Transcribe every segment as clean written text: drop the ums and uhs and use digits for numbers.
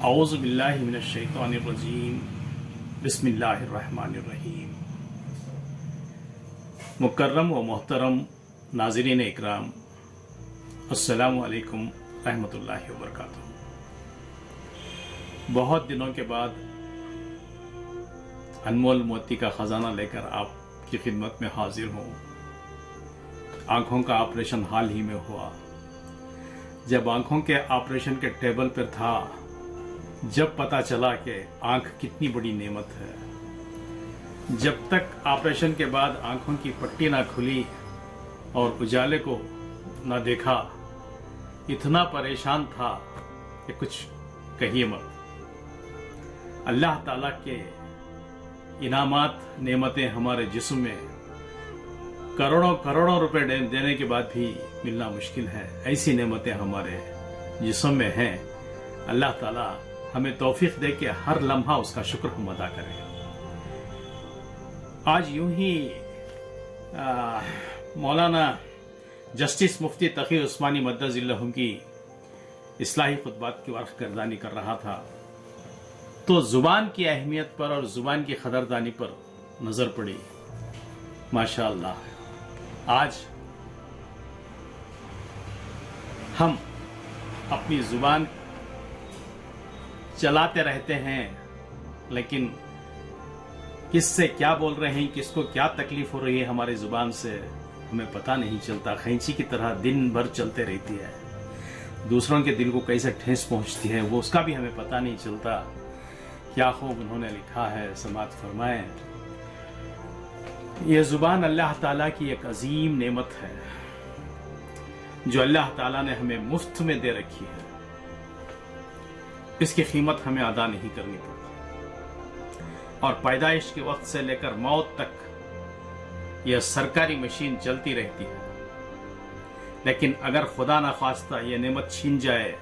औज़ु बिल्लाहि मिनश शैतानिर रजीम बिस्मिल्लाहिर रहमानिर रहीम। मुकर्रम व मोहतरम नाज़रीन इकराम, अस्सलामु अलैकुम रहमतुल्लाहि व बरकातुहू। बहुत दिनों के बाद अनमोल मोती का ख़जाना लेकर आपकी खिदमत में हाजिर हूँ। आँखों का ऑपरेशन हाल ही में हुआ। जब आँखों के ऑपरेशन के टेबल पर था, जब पता चला कि आँख कितनी बड़ी नेमत है। जब तक ऑपरेशन के बाद आँखों की पट्टी ना खुली और उजाले को ना देखा, इतना परेशान था कि कुछ कहिए मत। अल्लाह ताला के इनामात नेमतें हमारे जिस्म में करोड़ों करोड़ों रुपए देने के बाद भी मिलना मुश्किल है। ऐसी नेमतें हमारे जिस्म में हैं। अल्लाह ताला हमें तौफीक दे के हर लम्हा उसका शुक्र हम अदा करें। आज यूं ही मौलाना जस्टिस मुफ्ती तकी उस्मानी मद्दज़िल्लहुम की इस्लाही खुतबात की वारफ़गर्दानी कर रहा था, तो जुबान की अहमियत पर और जुबान की कदरदानी पर नजर पड़ी। माशाअल्लाह, आज हम अपनी जुबान चलाते रहते हैं, लेकिन किससे क्या बोल रहे हैं, किसको क्या तकलीफ हो रही है हमारी जुबान से, हमें पता नहीं चलता। खैंची की तरह दिन भर चलते रहती है। दूसरों के दिल को कैसे ठेस पहुंचती है वो उसका भी हमें पता नहीं चलता। क्या खूब उन्होंने लिखा है, समात फरमाए। ये जुबान अल्लाह ताला की एक अजीम नेमत है जो अल्लाह ताला ने हमें मुफ्त में दे रखी है। इसकी कीमत हमें अदा नहीं करनी पड़ती और पैदाइश के वक्त से लेकर मौत तक यह सरकारी मशीन चलती रहती है। लेकिन अगर खुदा ना खास्ता यह नेमत छीन जाए,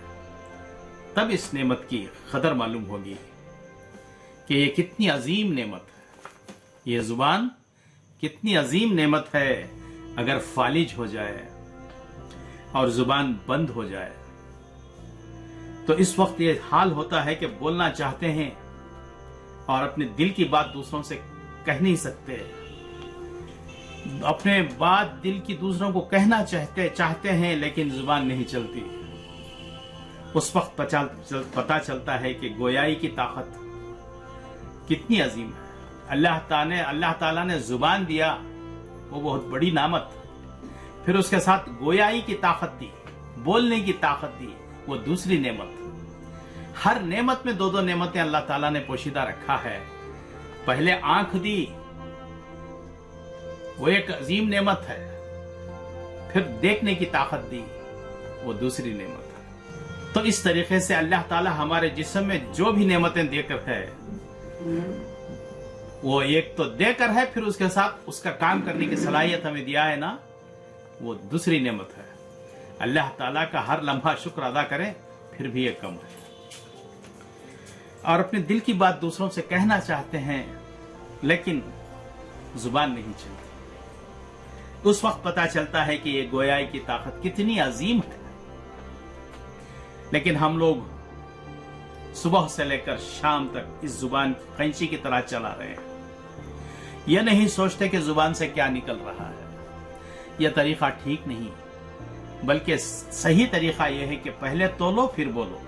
तब इस नेमत की कदर मालूम होगी कि यह कितनी अजीम नेमत है। यह जुबान कितनी अजीम नेमत है। अगर फालिज हो जाए और जुबान बंद हो जाए तो इस वक्त ये हाल होता है कि बोलना चाहते हैं और अपने दिल की बात दूसरों से कह नहीं सकते। अपने बात दिल की दूसरों को कहना चाहते हैं, लेकिन जुबान नहीं चलती। उस वक्त पता चलता है कि गोयाई की ताकत कितनी अजीम है। अल्लाह ताला ने जुबान दिया, वो बहुत बड़ी नामत। फिर उसके साथ गोयाई की ताकत दी, बोलने की ताकत दी, वो दूसरी नेमत। हर नेमत में दो दो नेमतें अल्लाह ताला ने पोशीदा रखा है। पहले आंख दी, वो एक अजीम नेमत है। फिर देखने की ताकत दी, वो दूसरी नेमत है। तो इस तरीके से अल्लाह ताला हमारे जिस्म में जो भी नेमतें देकर है, वो एक तो देकर है, फिर उसके साथ उसका काम करने की सलाहियत हमें दिया है ना, वो दूसरी नेमत है। अल्लाह ताला का हर लम्हा शुक्र अदा करें, फिर भी ये कम है। और अपने दिल की बात दूसरों से कहना चाहते हैं, लेकिन जुबान नहीं चलती। उस वक्त पता चलता है कि ये गोयाई की ताकत कितनी अजीम है। लेकिन हम लोग सुबह से लेकर शाम तक इस जुबान कैंची की तरह चला रहे हैं। यह नहीं सोचते कि जुबान से क्या निकल रहा है। यह तरीका ठीक नहीं, बल्कि सही तरीका यह है कि पहले तोलो फिर बोलो।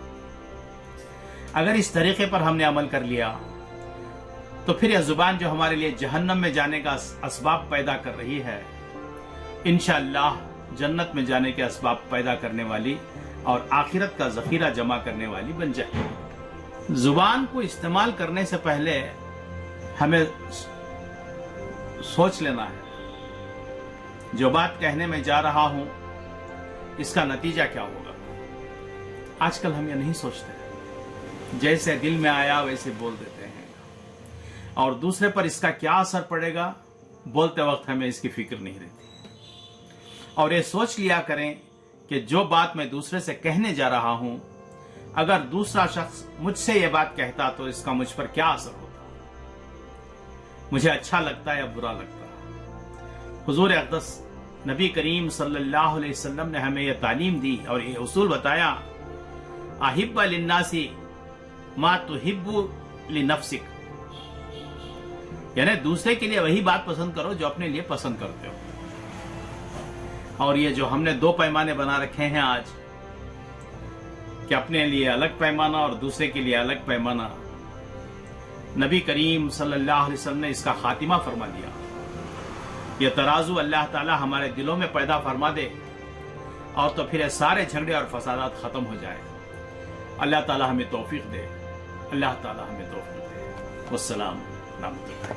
अगर इस तरीके पर हमने अमल कर लिया तो फिर यह जुबान जो हमारे लिए जहन्नम में जाने का असबाब पैदा कर रही है, इंशाअल्लाह जन्नत में जाने के असबाब पैदा करने वाली और आखिरत का जखीरा जमा करने वाली बन जाए। जुबान को इस्तेमाल करने से पहले हमें सोच लेना है, जो बात कहने में जा रहा हूं इसका नतीजा क्या होगा। आजकल हम ये नहीं सोचते, जैसे दिल में आया वैसे बोल देते हैं, और दूसरे पर इसका क्या असर पड़ेगा बोलते वक्त हमें इसकी फिक्र नहीं रहती। और ये सोच लिया करें कि जो बात मैं दूसरे से कहने जा रहा हूं, अगर दूसरा शख्स मुझसे ये बात कहता तो इसका मुझ पर क्या असर होता, मुझे अच्छा लगता या बुरा लगता। हुजूर अक़दस नबी करीम सल्लल्लाहु अलैहि वसल्लम ने हमें यह तालीम दी और ये उसूल बताया, अहिब्बा लिन्नासी मा तुहिब्बु लिनफ्सिक, यानी दूसरे के लिए वही बात पसंद करो जो अपने लिए पसंद करते हो। और ये जो हमने दो पैमाने बना रखे हैं आज, कि अपने लिए अलग पैमाना और दूसरे के लिए अलग पैमाना, नबी करीम सल्लल्लाहु अलैहि वसल्लम ने इसका खातिमा फरमा दिया। ये तराजू अल्लाह ताला हमारे दिलों में पैदा फरमा दे, और तो फिर सारे झगड़े और फसादात खत्म हो जाए। अल्लाह ताला हमें तौफीक दे, अल्लाह ताला हमें तौफीक दे। वस्सलाम रहमतुल्लाह।